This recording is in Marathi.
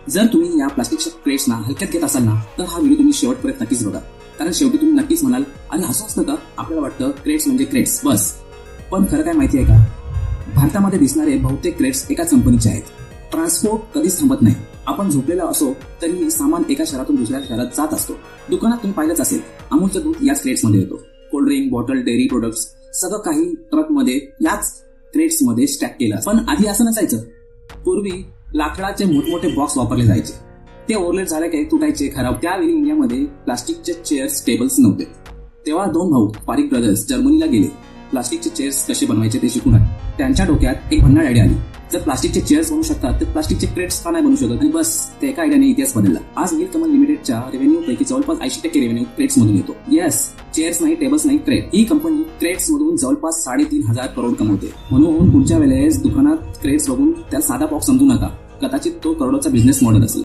जर तुम्ही या प्लास्टिकच्या क्रेट्सना हलक्यात घेत असाल ना, तर हा व्हिडिओ तुम्ही शेवटपर्यंत नक्कीच बघा. कारण शेवटी तुम्ही नक्कीच म्हणाल, अरे असं असतं का? आपल्याला वाटतं क्रेट्स म्हणजे क्रेट्स बस. पण खरं काय माहिती आहे का? भारतामध्ये दिसणारे बहुतेक क्रेट्स एकाच कंपनीचे आहेत. ट्रान्सपोर्ट कधीच थांबत नाही. आपण झोपलेला असो तरी सामान एका शहरातून दुसऱ्या शहरात जात असतो. दुकानात तुम्ही पाहिलंच असेल, अमूलचं दूध याच क्रेट्समध्ये येतो. कोल्ड्रिंक, बॉटल, डेअरी प्रोडक्ट्स सगळं काही ट्रकमध्ये याच क्रेट्समध्ये स्टॅक केलं. पण आधी असं नसायचं. पूर्वी लाकडाचे मोठमोठे बॉक्स वापरले जायचे. ते ओव्हरलोड झाले काही तुटायचे, खराब. त्यावेळी इंडियामध्ये प्लास्टिकचे चेअर्स, टेबल्स नव्हते. तेव्हा दोन भाऊ पारिक ब्रदर्स जर्मनीला गेले. प्लास्टिकचे चेअर्स कसे बनवायचे ते शिकून आले. त्यांच्या डोक्यात एक भन्नाट आयडिया आली. जर प्लास्टिकचे चेअर्स बनवू शकतात तर प्लास्टिकचे क्रेट्स का नाही बनवू शकत? आणि बस त्या एका आयडियाने इतिहास बदलला. आज नीलकमल लिमिटेडच्या रेव्हेन्यू पैकी जवळपास 80% रेव्हेन्यू क्रेट्स मधून येतो. येस, चेअर्स नाही, टेबल्स नाही, क्रेट. ही कंपनी क्रेट्स मधून जवळपास 3,500 करोड कमवते. म्हणून पुढच्या वेळेस दुकानात क्रेट्स बघून त्याला साधा बॉक्स समजू नका. कदाचित तो करोडोचा बिझनेस मॉडेल असेल.